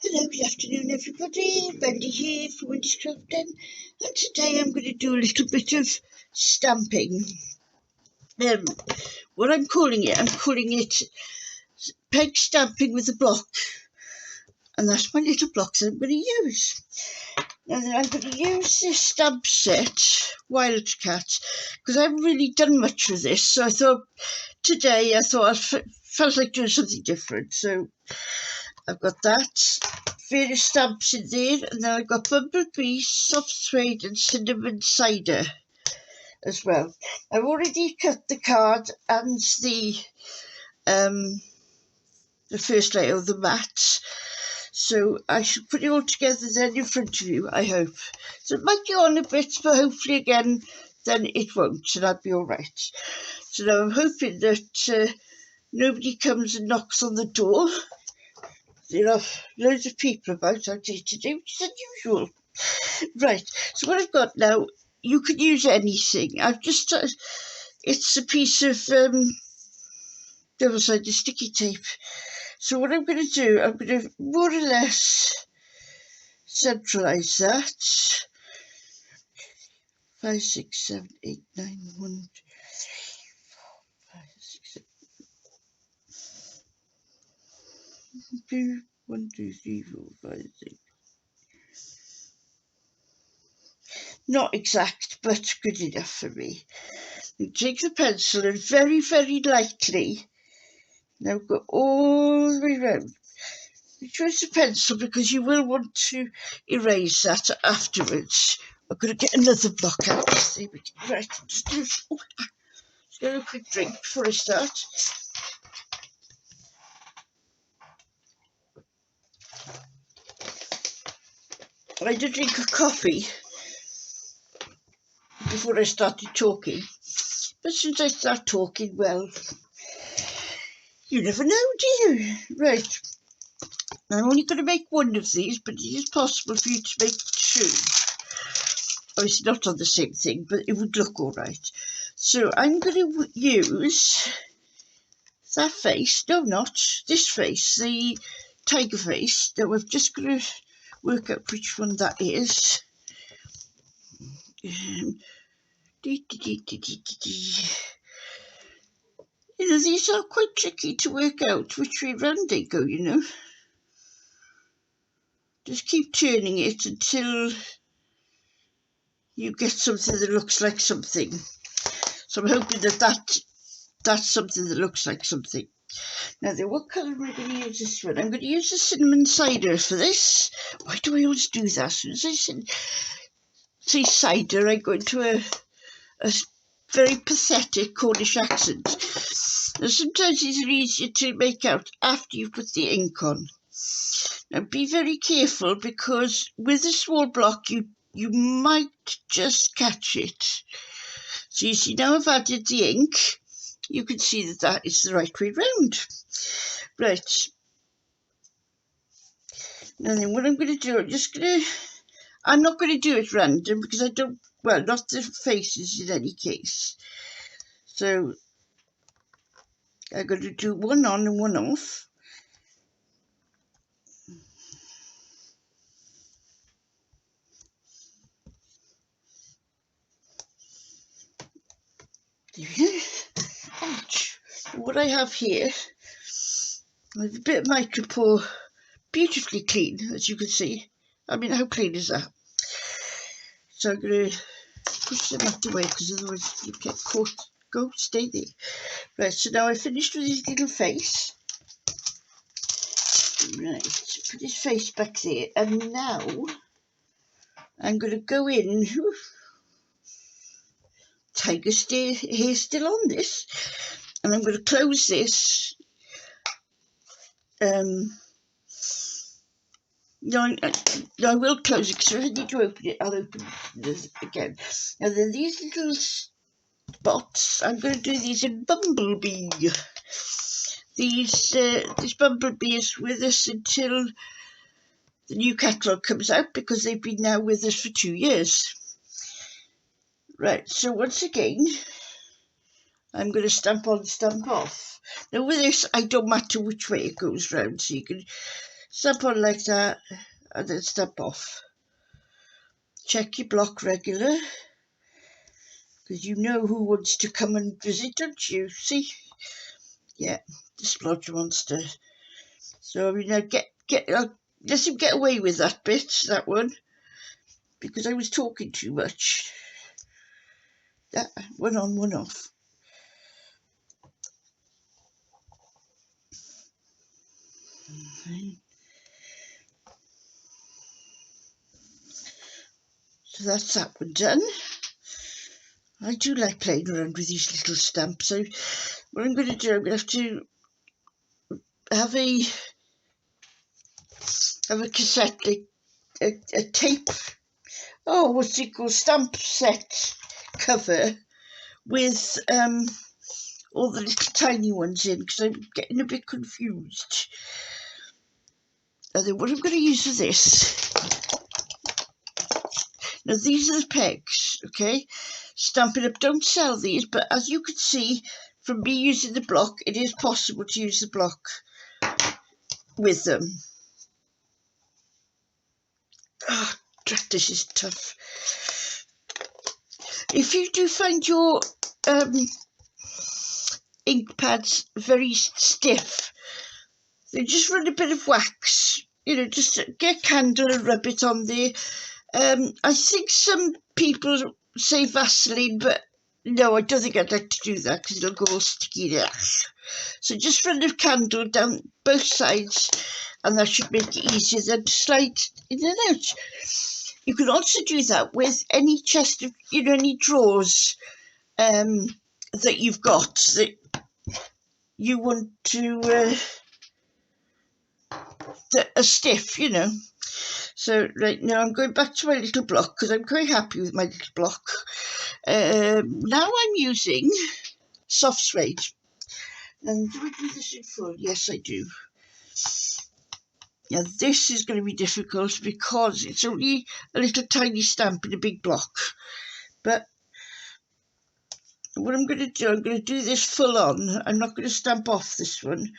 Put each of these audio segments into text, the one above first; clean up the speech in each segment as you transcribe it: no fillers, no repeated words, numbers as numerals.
Hello, good afternoon everybody, Wendy here from Wendy's Crafting, and today I'm going to do a little bit of stamping. What I'm calling it peg stamping with a block, and that's my little blocks I'm going to use. Now then I'm going to use this stamp set, Wildcats, because I haven't really done much with this, so I thought today I felt like doing something different, so I've got that. Various stamps in there, and then I've got bumblebee, soft suede and cinnamon cider as well. I've already cut the card and the first layer of the mat, so I should put it all together then in front of you, I hope. So it might go on a bit, but hopefully again then it won't, and I'll be all right. So now I'm hoping that nobody comes and knocks on the door. There are loads of people about out here today, which is unusual. Right, so what I've got now, you can use anything. I've just, it's a piece of double-sided sticky tape. So what I'm going to do, I'm going to more or less centralise that. 5, 6, 7, 8, 9, 1, 2, 3, 4, 5, 6, 7, 1, 2, 3, 4, 5, 6. Not exact, but good enough for me. You take the pencil and very, very lightly, now go all the way round. You choose the pencil because you will want to erase that afterwards. I'm going to get another block out. Right, just get a quick drink before I start. I did drink a coffee before I started talking, but since I start talking, well, you never know, do you? Right, I'm only going to make one of these, but it is possible for you to make two. Obviously not on the same thing, but it would look all right. So I'm going to use that face, no, not this face, the tiger face. Now we're just going to work out which one that is. You know, these are quite tricky to work out which way round they go, you know. Just keep turning it until you get something that looks like something. So I'm hoping that that's something that looks like something. Now then, what colour am I going to use this one? I'm going to use the cinnamon cider for this. Why do I always do that? As soon as I say cider, I go into a very pathetic Cornish accent. Now sometimes it's easier to make out after you've put the ink on. Now be very careful, because with a small block you might just catch it. So you see, now I've added the ink, you can see that that is the right way round. Right. Now then, what I'm going to do, I'm not going to do it random, because I don't, well, not the faces in any case. So I'm going to do one on and one off. Ouch. What I have here, I have a bit of micropore, beautifully clean, as you can see. I mean, how clean is that? So I'm going to push them out the way, because otherwise you get caught. Go, stay there. Right, so now I finished with his little face. Right, put his face back there, and now I'm going to go in. Tiger hair still on this, and I'm going to close this. No, I will close it, because if I need to open it, I'll open this again. Now then, these little spots, I'm going to do these in bumblebee. This bumblebee is with us until the new catalogue comes out, because they've been now with us for 2 years. Right, so once again, I'm going to stamp on, stamp off. Now with this, I don't matter which way it goes round, so you can Stamp on like that, and then stamp off. Check your block regular, because you know who wants to come and visit, don't you? See? Yeah, the splodge monster. So I mean, let him get away with that bit, that one, because I was talking too much. That one on, one off. So that's that one done. I do like playing around with these little stamps. So what I'm going to do, I'm going to have to have a cassette, like a tape. Oh, what's it called? Stamp set cover with all the little tiny ones in, because I'm getting a bit confused. And then what I'm going to use for this. Now these are the pegs, okay? Stampin' Up don't sell these, but as you can see from me using the block, it is possible to use the block with them. Oh, this is tough. If you do find your ink pads very stiff, then just run a bit of wax, you know, just get a candle and rub it on there. I think some people say Vaseline, but no, I don't think I'd like to do that because it'll go all sticky there. So just run a candle down both sides, and that should make it easier then to slide in and out. You can also do that with any chest of, you know, any drawers that you've got that you want to that are stiff, you know. So right now I'm going back to my little block because I'm quite happy with my little block. Now I'm using soft suede. And do I do this in full? Yes, I do. Now this is going to be difficult because it's only a little tiny stamp in a big block. But what I'm going to do, I'm going to do this full on. I'm not going to stamp off this one.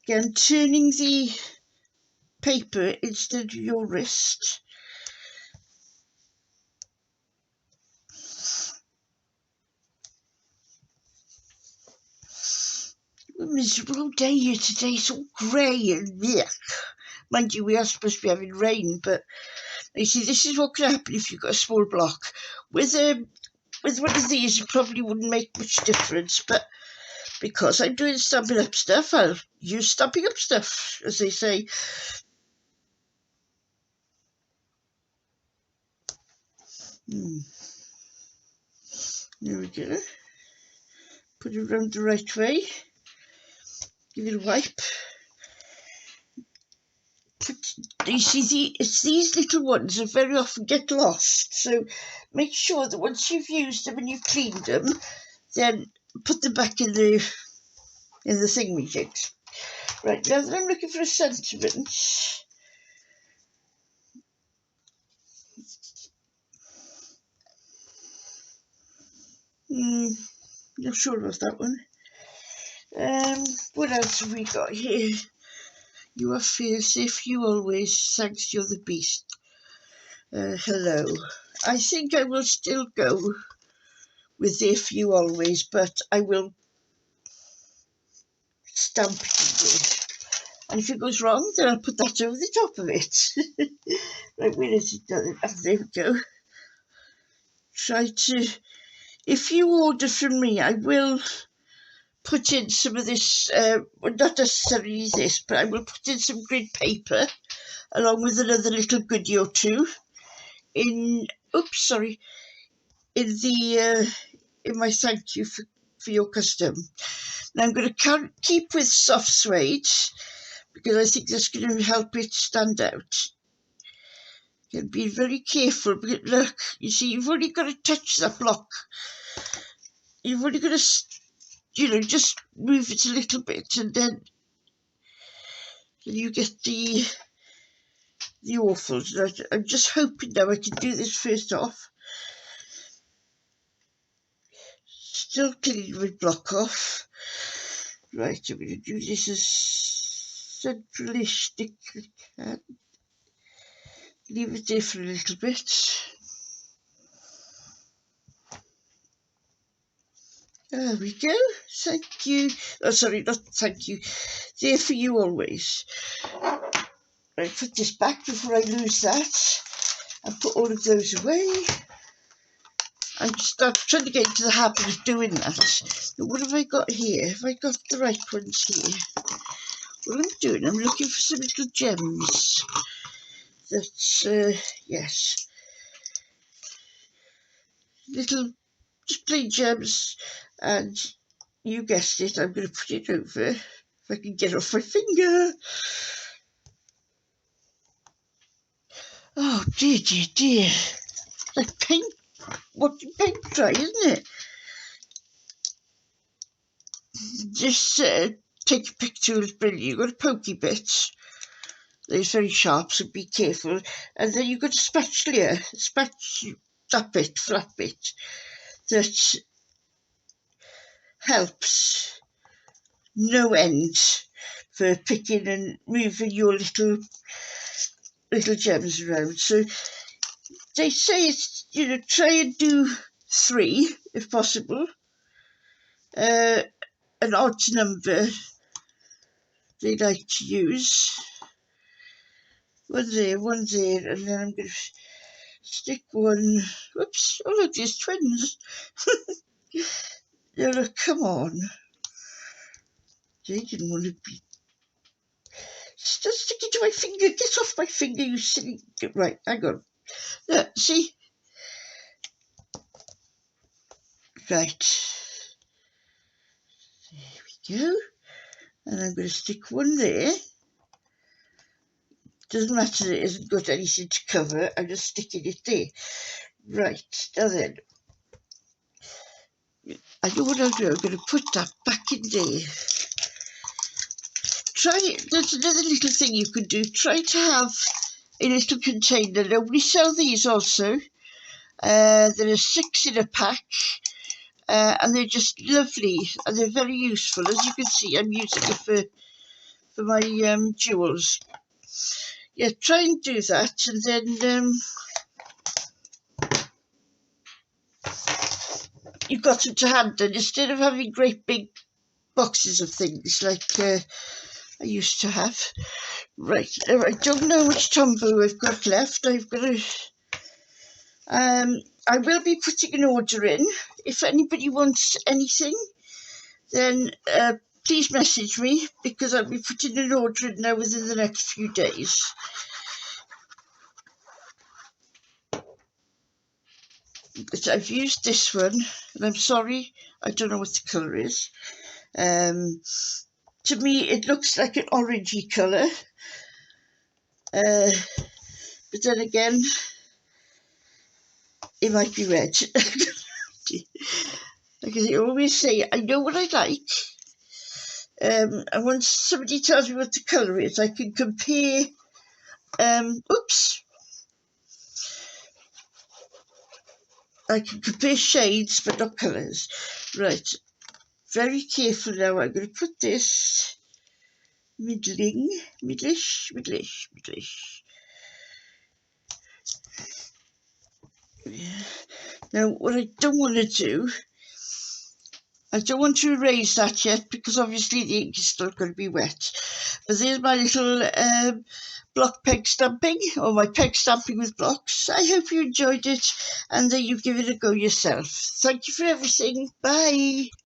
Again, turning the paper instead of your wrist. A miserable day here today, it's all grey and yuck. Mind you, we are supposed to be having rain, but you see, this is what could happen if you've got a small block. With one of these, it probably wouldn't make much difference, but because I'm doing Stampin' Up stuff, I'll use Stampin' Up stuff, as they say. There we go. Put it around the right way. Give it a wipe. You see, it's these little ones that very often get lost. So make sure that once you've used them and you've cleaned them, then put them back in the thingamajig. Right, now that I'm looking for a sentiment, not sure about that one. What else have we got here? You are fierce, if you always, thanks, you're the beast. Hello. I think I will still go with if you always, but I will stamp it. And if it goes wrong, then I'll put that over the top of it. Right, where is it? Oh, there we go. Try to, if you order from me, I will put in some of this, well, not necessarily this, but I will put in some grid paper along with another little goodie or two in, in my thank you for your custom. Now I'm going to keep with soft suede because I think that's going to help it stand out. You'll be very careful, but look, you see, you've only got to touch that block. You've only got to, you know, just move it a little bit, and then you get the awfuls. I'm just hoping now I can do this first off. Still cleaning my block off. Right, I'm going to do this as centralish as I can. Leave it there for a little bit. There we go. Thank you. Oh, sorry, not thank you. There for you always. Right, put this back before I lose that. And put all of those away. I'm trying to get into the habit of doing that. Now, what have I got here? Have I got the right ones here? What I'm looking for some little gems. That's, yes. Little, just plain gems. And you guessed it, I'm going to put it over. If I can get off my finger. Oh, dear, dear, dear. Like paint, paint dry, isn't it? Just take a picture is brilliant. You've got a pokey bit. It's very sharp, so be careful. And then you've got a spatula, that bit, flat bit, that helps no end for picking and moving your little gems around. So they say it's, try and do 3 if possible. An odd number they like to use. One there, and then I'm going to stick one. Whoops! Oh look, there's twins. No, look, come on. They didn't want to be. Stop sticking to my finger. Get off my finger, you silly. Right, hang on. Look, see? Right. There we go. And I'm going to stick one there. Doesn't matter that it hasn't got anything to cover. I'm just sticking it there. Right, now then. I know what I'll do. I'm going to put that back in there. There's another little thing you can do. Try to have a little container. Now, we sell these also. There are 6 in a pack. And they're just lovely. And they're very useful. As you can see, I'm using it for my jewels. Yeah, try and do that. And then you've got them to hand. And instead of having great big boxes of things like I used to have. Right, I don't know how much Tombow I've got left. I've got to... I will be putting an order in. If anybody wants anything, then please message me, because I'll be putting an order in now within the next few days. But I've used this one, and I'm sorry, I don't know what the colour is. To me, it looks like an orangey colour. But then again, it might be red. Like I always say, I know what I like. And once somebody tells me what the colour is, I can compare. Oops. I can compare shades, but not colours. Right. Very careful now. I'm going to put this middlish. Yeah. Now, what I don't want to do, I don't want to erase that yet, because obviously the ink is still going to be wet. But there's my little block peg stamping, or my peg stamping with blocks. I hope you enjoyed it, and that you give it a go yourself. Thank you for everything. Bye.